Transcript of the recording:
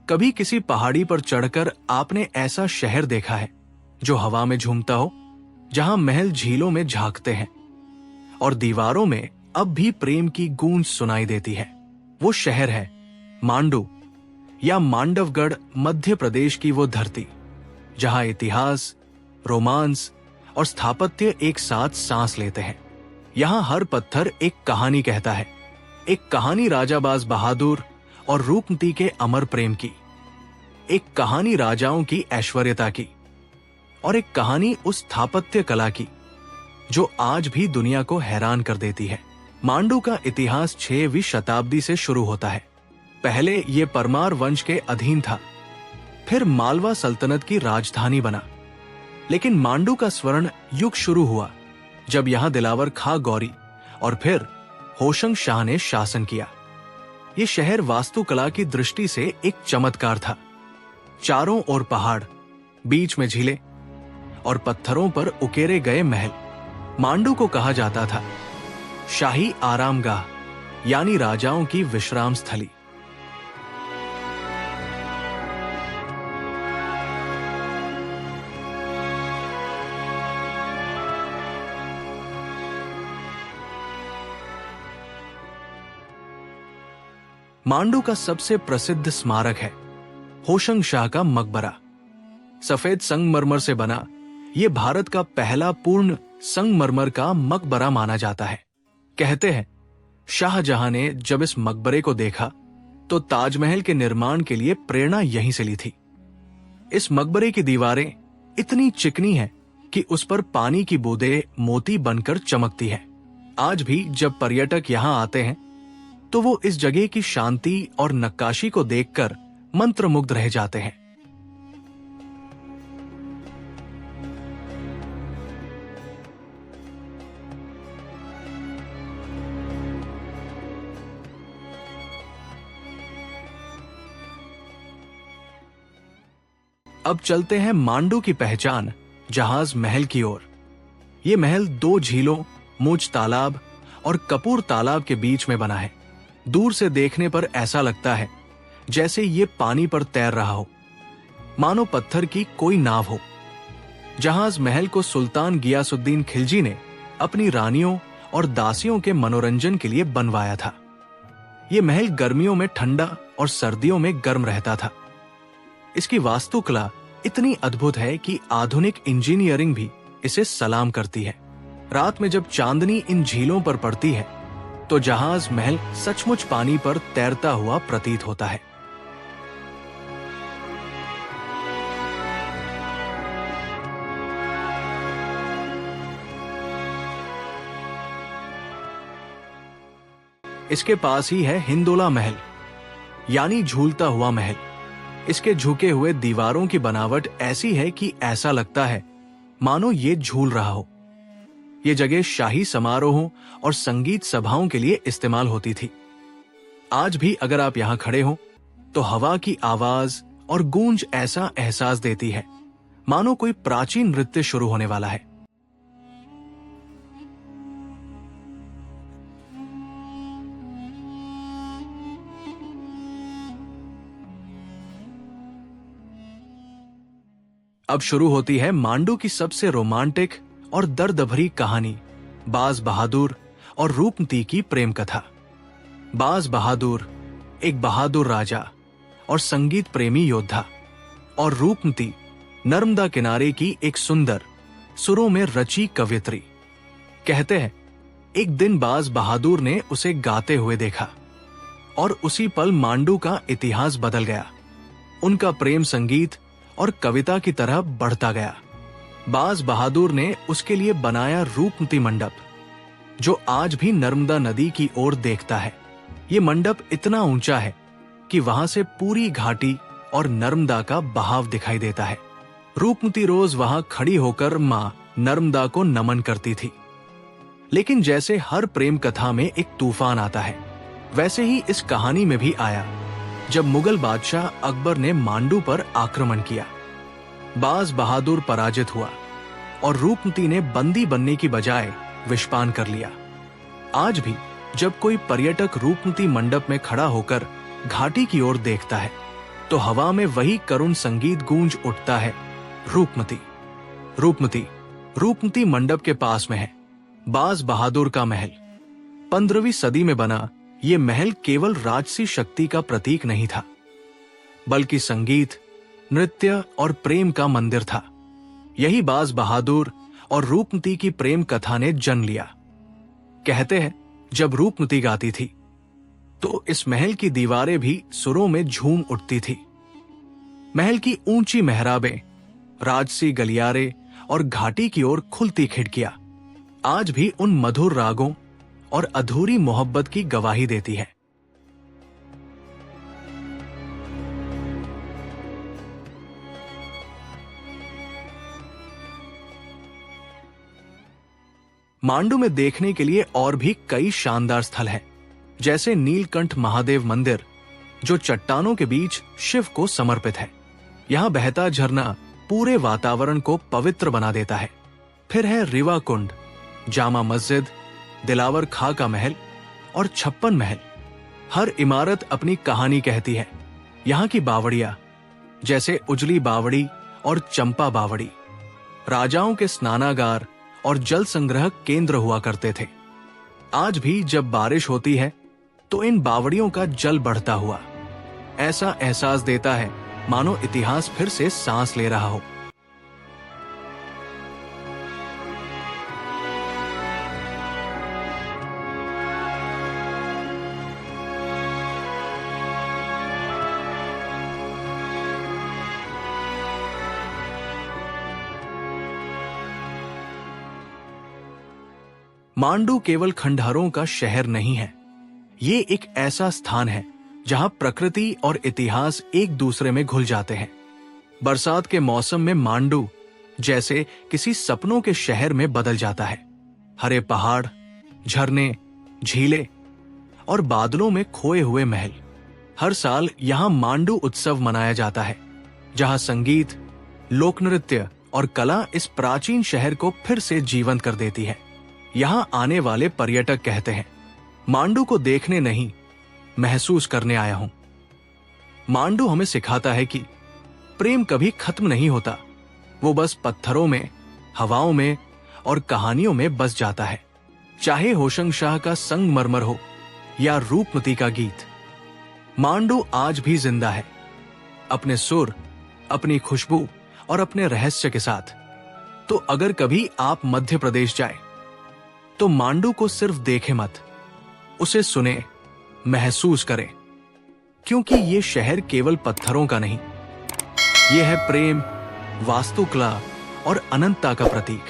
कभी किसी पहाड़ी पर चढ़कर आपने ऐसा शहर देखा है जो हवा में झूमता हो, जहां महल झीलों में झांकते हैं और दीवारों में अब भी प्रेम की गूंज सुनाई देती है? वो शहर है मांडू या मांडवगढ़, मध्य प्रदेश की वो धरती जहां इतिहास, रोमांस और स्थापत्य एक साथ सांस लेते हैं। यहां हर पत्थर एक कहानी कहता है, एक कहानी राजाबाज बहादुर और रूपमती के अमर प्रेम की, एक कहानी राजाओं की ऐश्वर्यता की, और एक कहानी उस स्थापत्य कला की जो आज भी दुनिया को हैरान कर देती है। मांडू का इतिहास 6वीं शताब्दी से शुरू होता है। पहले ये परमार वंश के अधीन था, फिर मालवा सल्तनत की राजधानी बना। लेकिन मांडू का स्वर्ण युग शुरू हुआ जब यहां दिलावर खां गौरी और फिर होशंग शाह ने शासन किया। ये शहर वास्तुकला की दृष्टि से एक चमत्कार था। चारों ओर पहाड़, बीच में झीलें और पत्थरों पर उकेरे गए महल। मांडू को कहा जाता था शाही आरामगाह, यानी राजाओं की विश्राम स्थली। मांडू का सबसे प्रसिद्ध स्मारक है होशंग शाह का मकबरा। सफेद संगमरमर से बना ये भारत का पहला पूर्ण संगमरमर का मकबरा माना जाता है। कहते हैं शाहजहां ने जब इस मकबरे को देखा तो ताजमहल के निर्माण के लिए प्रेरणा यहीं से ली थी। इस मकबरे की दीवारें इतनी चिकनी हैं कि उस पर पानी की बूंदें मोती बनकर चमकती हैं। आज भी जब पर्यटक यहां आते हैं तो वो इस जगह की शांति और नक्काशी को देखकर मंत्रमुग्ध रह जाते हैं। अब चलते हैं मांडू की पहचान जहाज महल की ओर। ये महल 2 झीलों, मूंछ तालाब और कपूर तालाब के बीच में बना है। दूर से देखने पर ऐसा लगता है जैसे ये पानी पर तैर रहा हो, मानो पत्थर की कोई नाव हो। जहाज महल को सुल्तान गियासुद्दीन खिलजी ने अपनी रानियों और दासियों के मनोरंजन के लिए बनवाया था। ये महल गर्मियों में ठंडा और सर्दियों में गर्म रहता था। इसकी वास्तुकला इतनी अद्भुत है कि आधुनिक इंजीनियरिंग भी इसे सलाम करती है। रात में जब चांदनी इन झीलों पर पड़ती है तो जहाज महल सचमुच पानी पर तैरता हुआ प्रतीत होता है। इसके पास ही है हिंदोला महल, यानी झूलता हुआ महल। इसके झुके हुए दीवारों की बनावट ऐसी है कि ऐसा लगता है मानो ये झूल रहा हो। ये जगह शाही समारोहों और संगीत सभाओं के लिए इस्तेमाल होती थी। आज भी अगर आप यहां खड़े हो तो हवा की आवाज और गूंज ऐसा एहसास देती है मानो कोई प्राचीन नृत्य शुरू होने वाला है। अब शुरू होती है मांडू की सबसे रोमांटिक और दर्द भरी कहानी, बाज बहादुर और रूपमती की प्रेम कथा। बाज बहादुर एक बहादुर राजा और संगीत प्रेमी योद्धा, और रूपमती नर्मदा किनारे की एक सुंदर सुरों में रची कवियत्री। कहते हैं एक दिन बाज बहादुर ने उसे गाते हुए देखा और उसी पल मांडू का इतिहास बदल गया। उनका प्रेम संगीत और कविता की तरह बढ़ता गया। बाज बहादुर ने उसके लिए बनाया रूपमती मंडप, जो आज भी नर्मदा नदी की ओर देखता है। ये मंडप इतना ऊंचा है कि वहां से पूरी घाटी और नर्मदा का बहाव दिखाई देता है। रूपमती रोज वहां खड़ी होकर मां नर्मदा को नमन करती थी। लेकिन जैसे हर प्रेम कथा में एक तूफान आता है, वैसे ही इस कहानी में भी आया जब मुगल बादशाह अकबर ने मांडू पर आक्रमण किया। बाज बहादुर पराजित हुआ और रूपमती ने बंदी बनने की बजाय विषपान कर लिया। आज भी जब कोई पर्यटक रूपमती मंडप में खड़ा होकर घाटी की ओर देखता है तो हवा में वही करुण संगीत गूंज उठता है, रूपमती। रूपमती रूपमती मंडप के पास में है बाज बहादुर का महल। 15वीं सदी में बना ये महल केवल राजसी शक्ति का प्रतीक नहीं था, बल्कि संगीत, नृत्य और प्रेम का मंदिर था। यही बाज बहादुर और रूपमती की प्रेम कथा ने जन्म लिया। कहते हैं जब रूपमती गाती थी तो इस महल की दीवारें भी सुरों में झूम उठती थी। महल की ऊंची मेहराबें, राजसी गलियारे और घाटी की ओर खुलती खिड़कियां आज भी उन मधुर रागों और अधूरी मोहब्बत की गवाही देती है। मांडू में देखने के लिए और भी कई शानदार स्थल हैं, जैसे नीलकंठ महादेव मंदिर जो चट्टानों के बीच शिव को समर्पित है। यहां बहता झरना पूरे वातावरण को पवित्र बना देता है। फिर है रिवा कुंड, जामा मस्जिद, दिलावर खां का महल और 56 महल। हर इमारत अपनी कहानी कहती है। यहाँ की बावड़ियां जैसे उजली बावड़ी और चंपा बावड़ी राजाओं के स्नानागार और जल संग्रह केंद्र हुआ करते थे। आज भी जब बारिश होती है तो इन बावड़ियों का जल बढ़ता हुआ ऐसा एहसास देता है मानो इतिहास फिर से सांस ले रहा हो। मांडू केवल खंडहरों का शहर नहीं है, ये एक ऐसा स्थान है जहां प्रकृति और इतिहास एक दूसरे में घुल जाते हैं। बरसात के मौसम में मांडू जैसे किसी सपनों के शहर में बदल जाता है। हरे पहाड़, झरने, झीलें और बादलों में खोए हुए महल। हर साल यहां मांडू उत्सव मनाया जाता है, जहां संगीत, लोक नृत्य और कला इस प्राचीन शहर को फिर से जीवंत कर देती है। यहां आने वाले पर्यटक कहते हैं, मांडू को देखने नहीं, महसूस करने आया हूं। मांडू हमें सिखाता है कि प्रेम कभी खत्म नहीं होता, वो बस पत्थरों में, हवाओं में और कहानियों में बस जाता है। चाहे होशंग शाह का संगमरमर हो या रूपमती का गीत, मांडू आज भी जिंदा है, अपने सुर, अपनी खुशबू और अपने रहस्य के साथ। तो अगर कभी आप मध्य प्रदेश जाएं, तो मांडू को सिर्फ देखें मत, उसे सुने, महसूस करें, क्योंकि ये शहर केवल पत्थरों का नहीं, ये है प्रेम, वास्तुकला और अनंतता का प्रतीक।